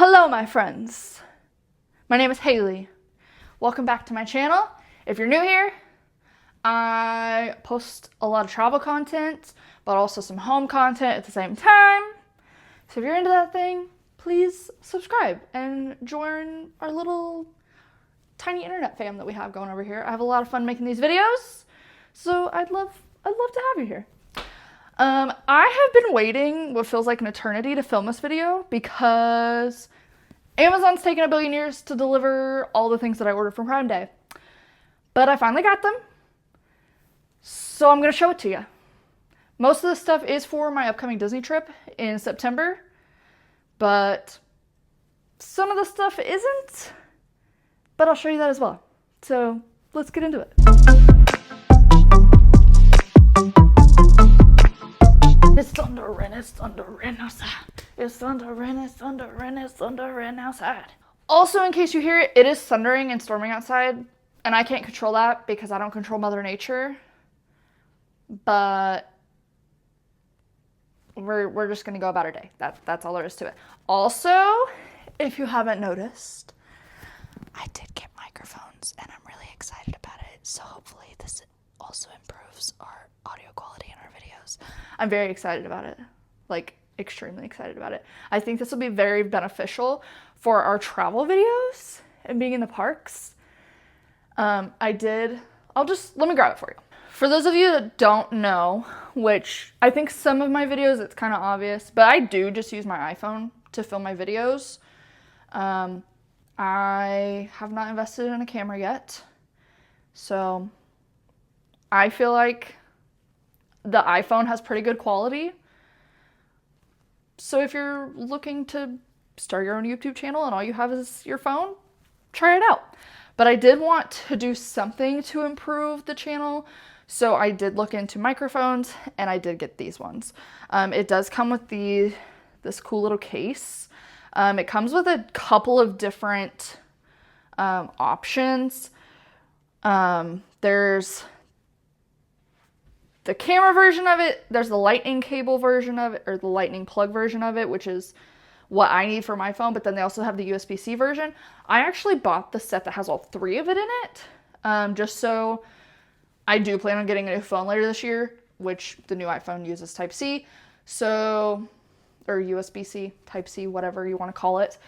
Hello, my friends. My name is Haley. Welcome back to my channel. If you're new here, I post a lot of travel content, but also some home content at the same time. So if you're into that thing, please subscribe and join our little tiny internet fam that we have going over here. I have a lot of fun making these videos, so I'd love to have you here. I have been waiting what feels like an eternity to film this video because Amazon's taken a billion years to deliver all the things that I ordered from Prime Day. But I finally got them, so I'm going to show it to you. Most of this stuff is for my upcoming Disney trip in September, but some of the stuff isn't, but I'll show you that as well. So let's get into it. It's thundering, it's thundering outside. It's thundering, it's thundering, it's thundering outside. Also, in case you hear it, it is thundering and storming outside, and I can't control that because I don't control Mother Nature. But we're just gonna go about our day. That's all there is to it. Also, if you haven't noticed, I did get microphones, and I'm really excited about it. So hopefully this also improves our audio quality in our videos. I'm very excited about it, like extremely excited about it. I think this will be very beneficial for our travel videos and being in the parks. Let me grab it for you. For those of you that don't know, which I think some of my videos it's kind of obvious, but I do just use my iPhone to film my videos. I have not invested in a camera yet, so I feel like the iPhone has pretty good quality. So if you're looking to start your own YouTube channel and all you have is your phone, try it out. But I did want to do something to improve the channel, so I did look into microphones and I did get these ones. It does come with this cool little case. It comes with a couple of different options. There's the camera version of it, there's the lightning cable version of it, or the lightning plug version of it, which is what I need for my phone, but then they also have the USB-C version. I actually bought the set that has all three of it in it, just so I do plan on getting a new phone later this year, which the new iPhone uses Type-C, so, or USB-C, Type-C, whatever you want to call it.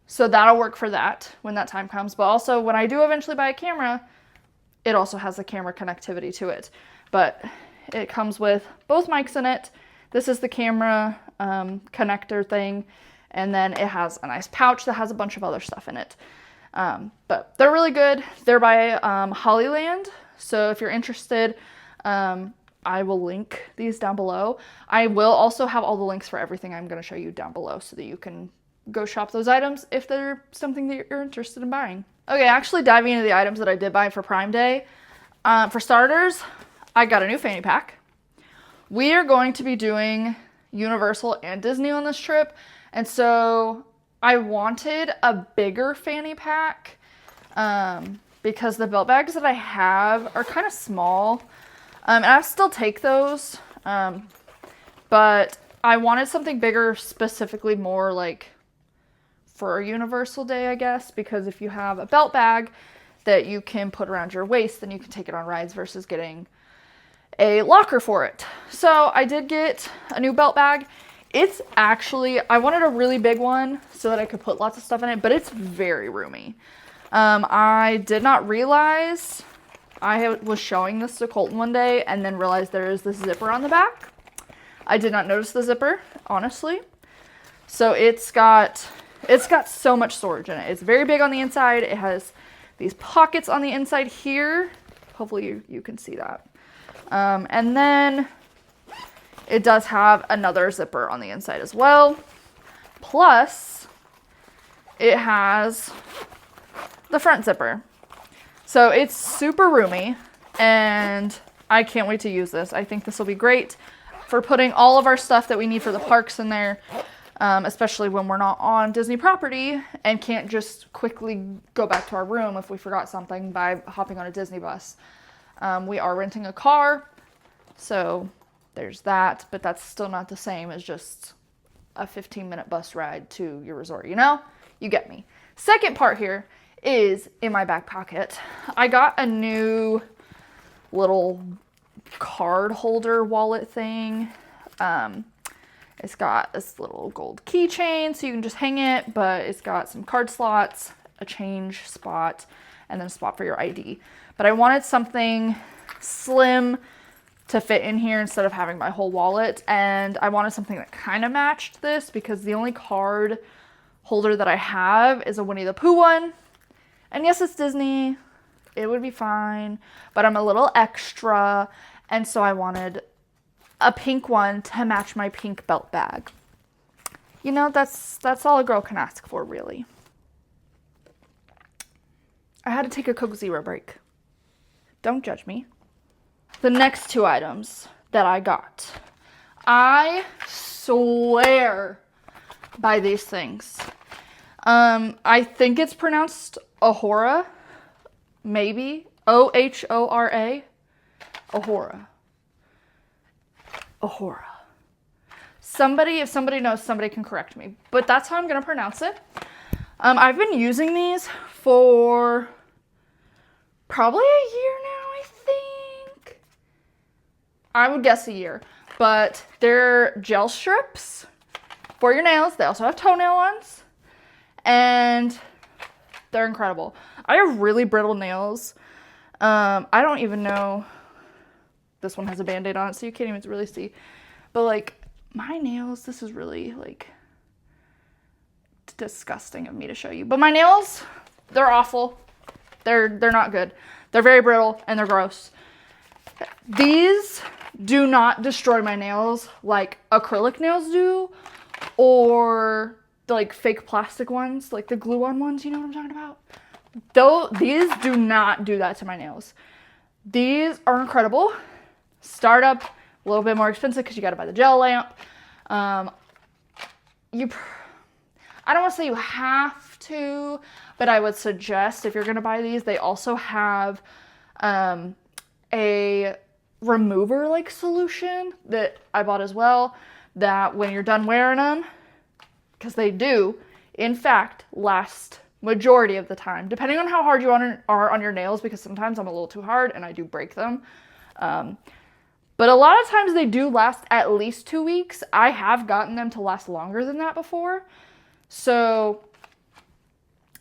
So that'll work for that when that time comes, but also when I do eventually buy a camera, it also has the camera connectivity to it, but it comes with both mics in it. This is the camera connector thing, and then it has a nice pouch that has a bunch of other stuff in it. But they're really good. They're by Hollyland, so if you're interested, I will link these down below. I will also have all the links for everything I'm going to show you down below so that you can go shop those items if they're something that you're interested in buying. Okay, actually diving into the items that I did buy for Prime Day. For starters, I got a new fanny pack. We are going to be doing Universal and Disney on this trip, and so I wanted a bigger fanny pack because the belt bags that I have are kind of small, and I still take those, but I wanted something bigger, specifically more like for a Universal day, I guess, because if you have a belt bag that you can put around your waist, then you can take it on rides versus getting a locker for it. So I did get a new belt bag. It's actually, I wanted a really big one so that I could put lots of stuff in it, but it's very roomy. I did not realize, I was showing this to Colton one day and then realized there is this zipper on the back. I did not notice the zipper, honestly. So it's got so much storage in it. It's very big on the inside. It has these pockets on the inside here. Hopefully you can see that. And then it does have another zipper on the inside as well. Plus, it has the front zipper. So it's super roomy, and I can't wait to use this. I think this will be great for putting all of our stuff that we need for the parks in there. Especially when we're not on Disney property and can't just quickly go back to our room if we forgot something by hopping on a Disney bus. We are renting a car, so there's that, but that's still not the same as just a 15-minute bus ride to your resort, you know? You get me. Second part here is in my back pocket. I got a new little card holder wallet thing. It's got this little gold keychain so you can just hang it, but it's got some card slots, a change spot, and then a spot for your ID. But I wanted something slim to fit in here instead of having my whole wallet, and I wanted something that kind of matched this because the only card holder that I have is a Winnie the Pooh one. And yes, it's Disney. It would be fine, but I'm a little extra, and so I wanted a pink one to match my pink belt bag. You know, that's all a girl can ask for, really. I had to take a Coke Zero break. Don't judge me. The next two items that I got. I swear by these things. I think it's pronounced Ohora. Maybe. Ohora. Ohora. Ohora. If somebody knows, somebody can correct me. But that's how I'm going to pronounce it. I've been using these for probably a year now, I think. I would guess a year. But they're gel strips for your nails. They also have toenail ones. And they're incredible. I have really brittle nails. I don't even know. This one has a band-aid on it, so you can't even really see. But, like, my nails, this is really, like, disgusting of me to show you. But my nails, they're awful. They're not good. They're very brittle, and they're gross. These do not destroy my nails like acrylic nails do, or the, like, fake plastic ones, like the glue-on ones, you know what I'm talking about? Though these do not do that to my nails. These are incredible. Startup, a little bit more expensive because you got to buy the gel lamp. I don't want to say you have to, but I would suggest if you're going to buy these, they also have a remover like solution that I bought as well, that when you're done wearing them, because they do, in fact, last majority of the time, depending on how hard you are on your nails, because sometimes I'm a little too hard and I do break them. But a lot of times they do last at least 2 weeks. I have gotten them to last longer than that before. So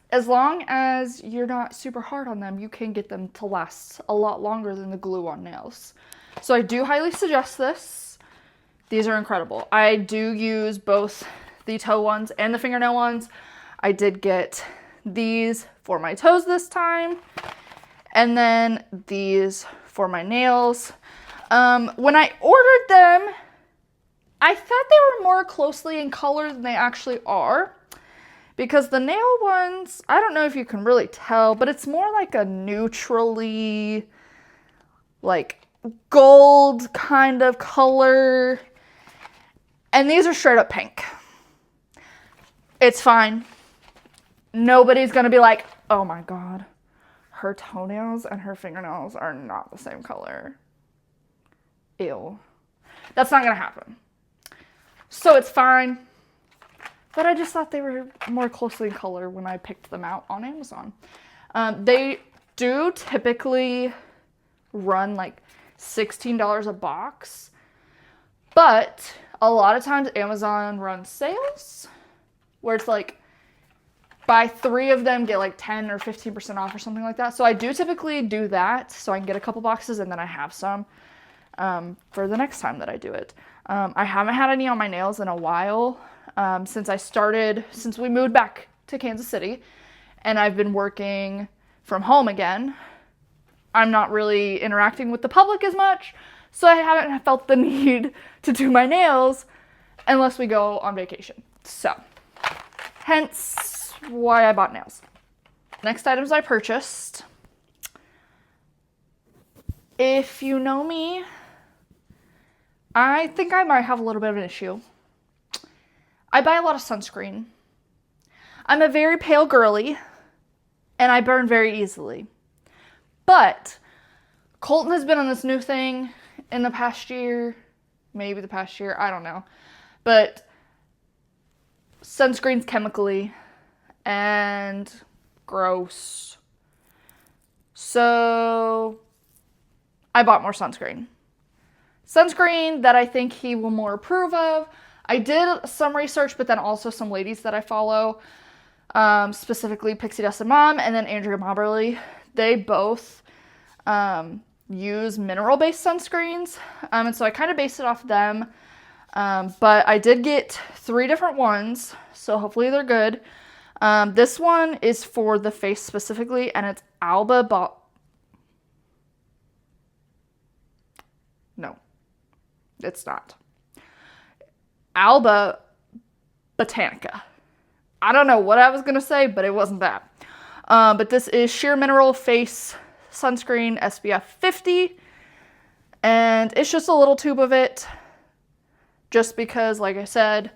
as long as you're not super hard on them, you can get them to last a lot longer than the glue on nails. So I do highly suggest this. These are incredible. I do use both the toe ones and the fingernail ones. I did get these for my toes this time, and then these for my nails. When I ordered them, I thought they were more closely in color than they actually are, because the nail ones, I don't know if you can really tell, but it's more like a neutrally, like, gold kind of color, and these are straight up pink. It's fine. Nobody's gonna be like, oh my god, her toenails and her fingernails are not the same color. Ew. That's not gonna happen. So it's fine. But I just thought they were more closely in color when I picked them out on Amazon. They do typically run like $16 a box, but a lot of times Amazon runs sales where it's like buy 3 of them, get like 10 or 15% off or something like that. So I do typically do that so I can get a couple boxes and then I have some for the next time that I do it. I haven't had any on my nails in a while since we moved back to Kansas City, and I've been working from home again. I'm not really interacting with the public as much, so I haven't felt the need to do my nails unless we go on vacation. So, hence why I bought nails. Next items I purchased. If you know me, I think I might have a little bit of an issue. I buy a lot of sunscreen. I'm a very pale girly, and I burn very easily. But Colton has been on this new thing in the past year, maybe the past year, I don't know. But sunscreens chemically and gross. So I bought more sunscreen. Sunscreen that I think he will more approve of. I did some research, but then also some ladies that I follow, specifically Pixie Dust and Mom, and then Andrea Moberly. They both use mineral-based sunscreens, and so I kind of based it off them. But I did get 3 different ones, so hopefully they're good. This one is for the face specifically, and it's No, it's not. Alba Botanica. I don't know what I was going to say, but it wasn't that. But this is Sheer Mineral Face Sunscreen SPF 50. And it's just a little tube of it. Just because, like I said,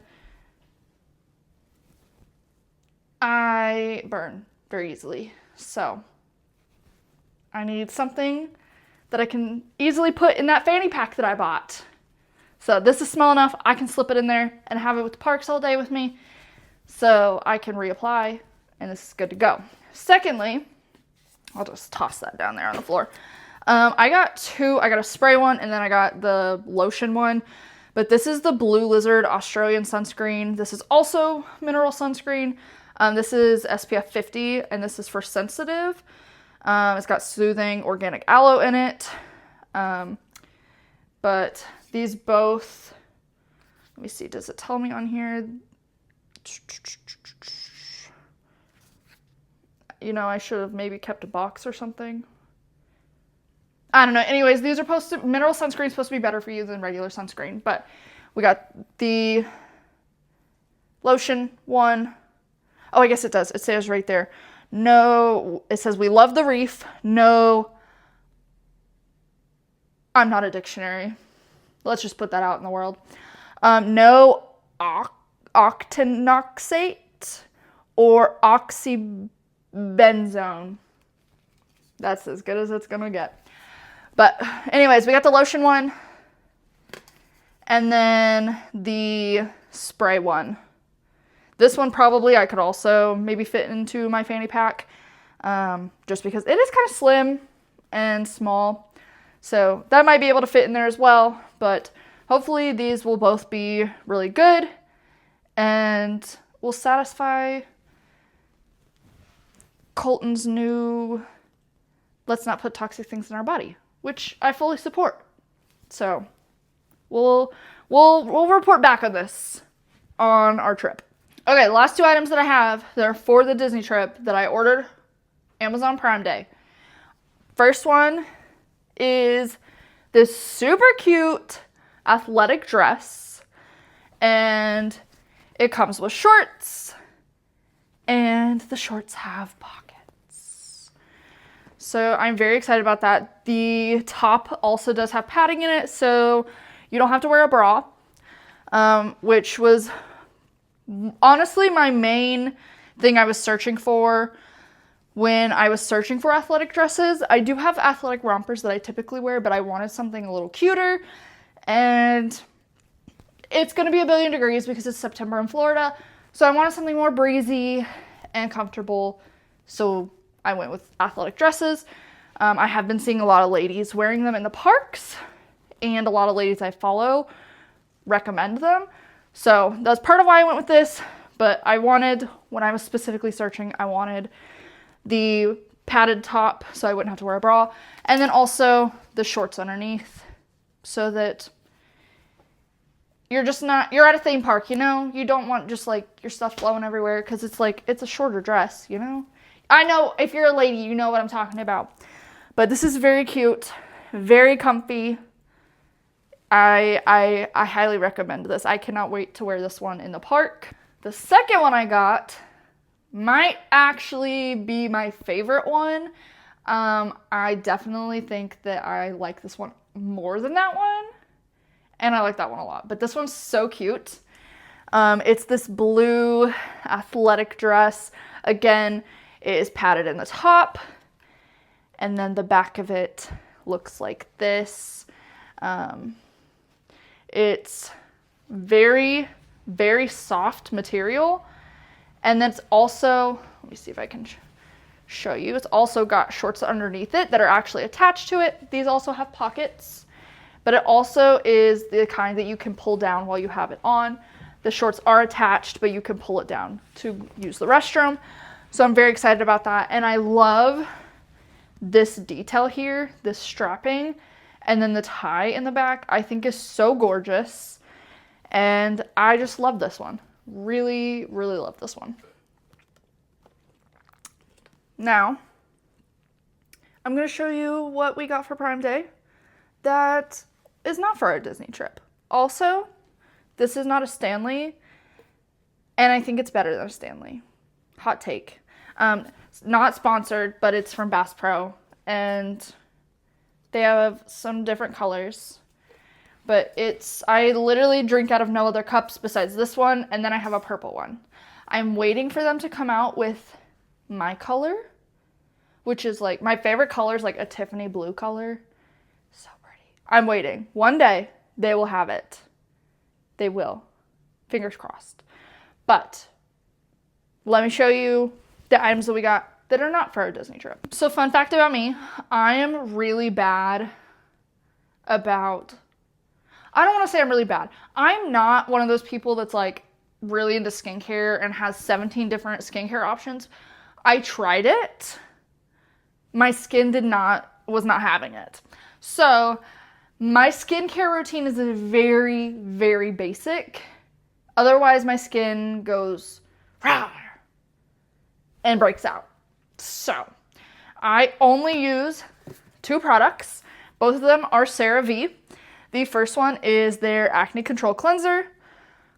I burn very easily. So I need something that I can easily put in that fanny pack that I bought. So this is small enough, I can slip it in there and have it with the parks all day with me. So I can reapply, and this is good to go. Secondly, I'll just toss that down there on the floor. I got 2. I got a spray one, and then I got the lotion one. But this is the Blue Lizard Australian sunscreen. This is also mineral sunscreen. This is SPF 50, and this is for sensitive. It's got soothing organic aloe in it. But these both, let me see, does it tell me on here? You know, I should have maybe kept a box or something. I don't know. Anyways, these are mineral sunscreen is supposed to be better for you than regular sunscreen. But we got the lotion one. Oh, I guess it does. It says right there. No, it says we love the reef. No, I'm not a dictionary. Let's just put that out in the world. No octinoxate or oxybenzone. That's as good as it's gonna get. But anyways, we got the lotion one. And then the spray one. This one probably I could also maybe fit into my fanny pack. Just because it is kind of slim and small. So that might be able to fit in there as well. But hopefully these will both be really good. And will satisfy Colton's new let's not put toxic things in our body, which I fully support. So we'll report back on this on our trip. Okay, the last 2 items that I have that are for the Disney trip that I ordered Amazon Prime Day. First one is this super cute athletic dress, and it comes with shorts, and the shorts have pockets. So I'm very excited about that. The top also does have padding in it, so you don't have to wear a bra, which was honestly my main thing I was searching for when I was searching for athletic dresses. I do have athletic rompers that I typically wear, but I wanted something a little cuter, and it's going to be 1,000,000,000 degrees because it's September in Florida, so I wanted something more breezy and comfortable, so I went with athletic dresses. I have been seeing a lot of ladies wearing them in the parks, and a lot of ladies I follow recommend them. So that's part of why I went with this, but I wanted, when I was specifically searching, I wanted the padded top so I wouldn't have to wear a bra, and then also the shorts underneath so that you're at a theme park, you know? You don't want just like your stuff flowing everywhere because it's a shorter dress, you know? I know if you're a lady, you know what I'm talking about. But this is very cute, very comfy. I highly recommend this. I cannot wait to wear this one in the park. The second one I got might actually be my favorite one. I definitely think that I like this one more than that one. And I like that one a lot. But this one's so cute. It's this blue athletic dress. Again, it is padded in the top. And then the back of it looks like this. It's very very soft material. And then it's also, let me see if I can show you. It's also got shorts underneath it that are actually attached to it. These also have pockets, but it also is the kind that you can pull down while you have it on. The shorts are attached, but you can pull it down to use the restroom. So I'm very excited about that. And I love this detail here, this strapping, and then the tie in the back, I think is so gorgeous. And I just love this one. Really, really love this one. Now, I'm going to show you what we got for Prime Day that is not for our Disney trip. Also, this is not a Stanley, and I think it's better than a Stanley. Hot take. Not sponsored, but it's from Bass Pro, and they have some different colors. But I literally drink out of no other cups besides this one, and then I have a purple one. I'm waiting for them to come out with my color, which is like, my favorite color is like a Tiffany blue color. So pretty. I'm waiting. One day, they will have it. They will. Fingers crossed. But let me show you the items that we got that are not for our Disney trip. So fun fact about me, I am really bad about... I don't want to say I'm really bad. I'm not one of those people that's like really into skincare and has 17 different skincare options. I tried it. My skin was not having it. So my skincare routine is very, very basic. Otherwise my skin goes rah, and breaks out. So I only use 2 products. Both of them are CeraVe. The first one is their Acne Control Cleanser.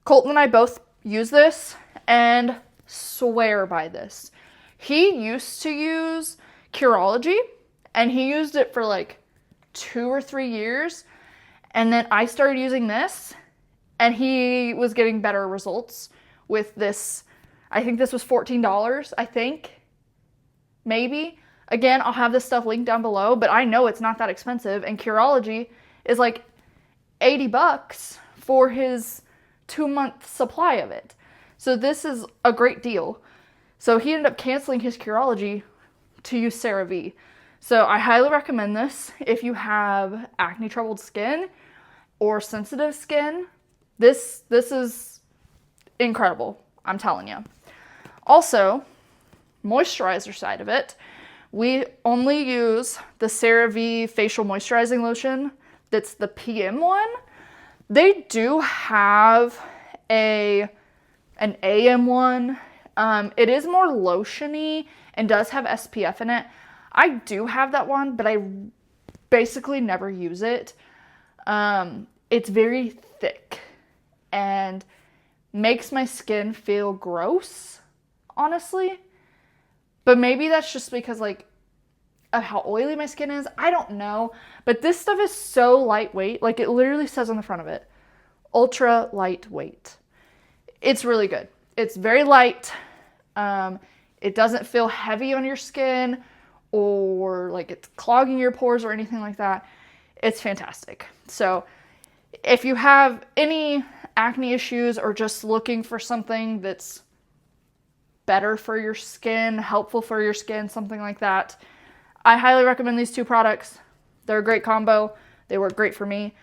Colton and I both use this and swear by this. He used to use Curology, and he used it for like 2 or 3 years. And then I started using this, and he was getting better results with this. I think this was $14, I think. Maybe. Again, I'll have this stuff linked down below, but I know it's not that expensive, and Curology is like $80 for his 2-month supply of it. So this is a great deal. So he ended up canceling his Curology to use CeraVe. So I highly recommend this if you have acne troubled skin or sensitive skin. This is incredible, I'm telling you. Also, moisturizer side of it, we only use the CeraVe facial moisturizing lotion. That's the PM one. They do have an AM one. It is more lotiony and does have SPF in it. I do have that one, but I basically never use it. It's very thick and makes my skin feel gross, honestly. But maybe that's just because like of how oily my skin is. I don't know. But this stuff is so lightweight. Like it literally says on the front of it, ultra lightweight. It's really good. It's very light. It doesn't feel heavy on your skin or like it's clogging your pores or anything like that. It's fantastic. So if you have any acne issues or just looking for something that's better for your skin, helpful for your skin, something like that, I highly recommend these 2 products. They're a great combo. They work great for me.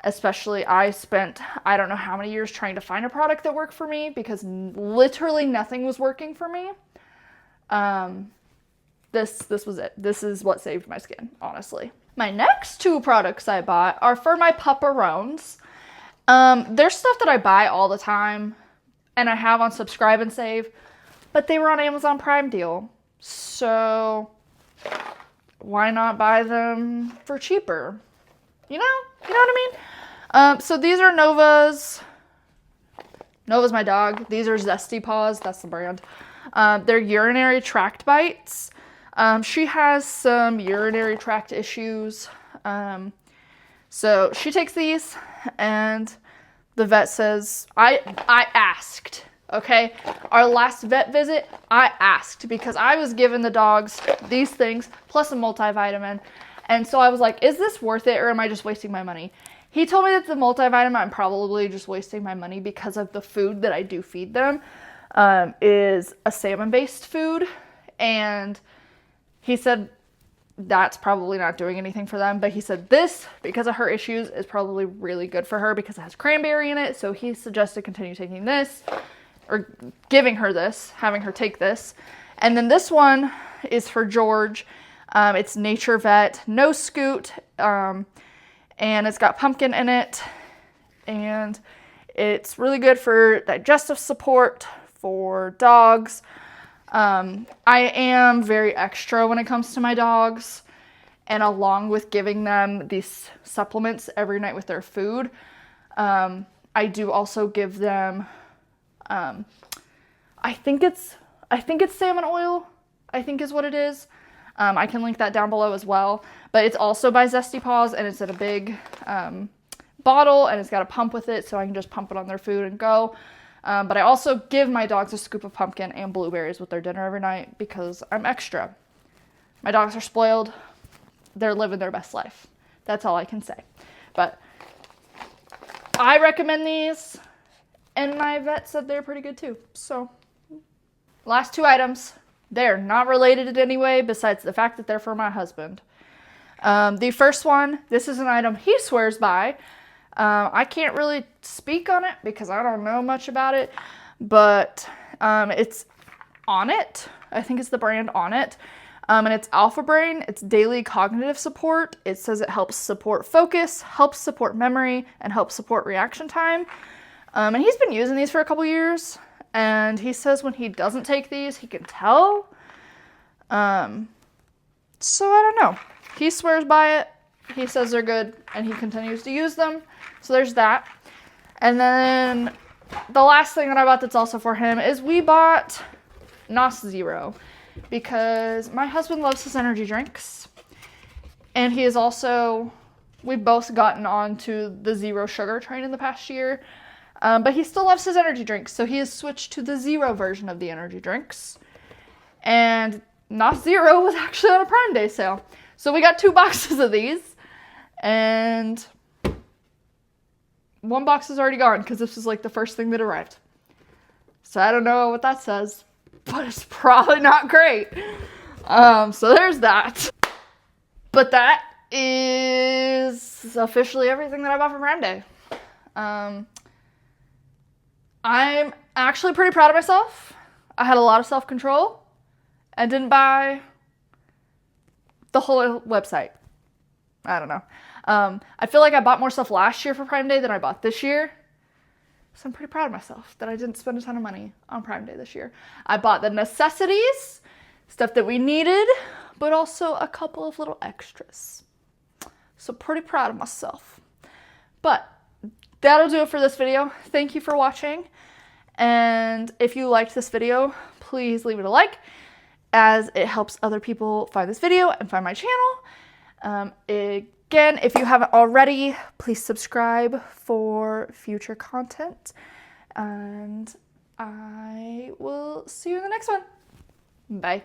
Especially I spent, I don't know how many years trying to find a product that worked for me because literally nothing was working for me. This was it. This is what saved my skin, honestly. My next 2 products I bought are for my pupperones. There's stuff that I buy all the time and I have on Subscribe and Save, but they were on Amazon Prime deal. So why not buy them for cheaper? You know what I mean? So these are Nova's. Nova's my dog. These are Zesty Paws. That's the brand. They're urinary tract bites. She has some urinary tract issues. So she takes these and the vet says, I asked, okay? Our last vet visit, I asked because I was giving the dogs these things plus a multivitamin. And so I was like, is this worth it or am I just wasting my money? He told me that the multivitamin, I'm probably just wasting my money because of the food that I do feed them, is a salmon-based food. And he said that's probably not doing anything for them. But he said this, because of her issues, is probably really good for her because it has cranberry in it. So he suggested continue taking this, or giving her this, having her take this. And then this one is for George. It's Nature Vet, no scoot. And it's got pumpkin in it, and it's really good for digestive support for dogs. I am very extra when it comes to my dogs, and along with giving them these supplements every night with their food, I do also give them, I think it's salmon oil, I think is what it is. I can link that down below as well. But it's also by Zesty Paws, and it's in a big bottle, and it's got a pump with it, so I can just pump it on their food and go. But I also give my dogs a scoop of pumpkin and blueberries with their dinner every night because I'm extra. My dogs are spoiled. They're living their best life. That's all I can say. But I recommend these, and my vet said they're pretty good too. So, last 2 items. They're not related in any way besides the fact that they're for my husband. The first one, this is an item he swears by. I can't really speak on it because I don't know much about it, but it's Onnit. I think it's the brand Onnit. And it's Alpha Brain. It's daily cognitive support. It says it helps support focus, helps support memory, and helps support reaction time. And he's been using these for a couple years. And he says when he doesn't take these, he can tell. So I don't know. He swears by it. He says they're good, and he continues to use them. So there's that. And then the last thing that I bought that's also for him is we bought NOS Zero because my husband loves his energy drinks. And he is also, we've both gotten onto the zero sugar train in the past year. But he still loves his energy drinks, so he has switched to the zero version of the energy drinks. And NOS Zero was actually on a Prime Day sale. So we got 2 boxes of these, and 1 box is already gone because this was like the first thing that arrived. So I don't know what that says, but it's probably not great. So there's that. But that is officially everything that I bought for Prime Day. I'm actually pretty proud of myself. I had a lot of self-control and didn't buy the whole website. I don't know. I feel like I bought more stuff last year for Prime Day than I bought this year. So I'm pretty proud of myself that I didn't spend a ton of money on Prime Day this year. I bought the necessities, stuff that we needed, but also a couple of little extras. So pretty proud of myself. But that'll do it for this video. Thank you for watching. And if you liked this video, please leave it a like, as it helps other people find this video and find my channel. Again, if you haven't already, please subscribe for future content. And I will see you in the next one. Bye.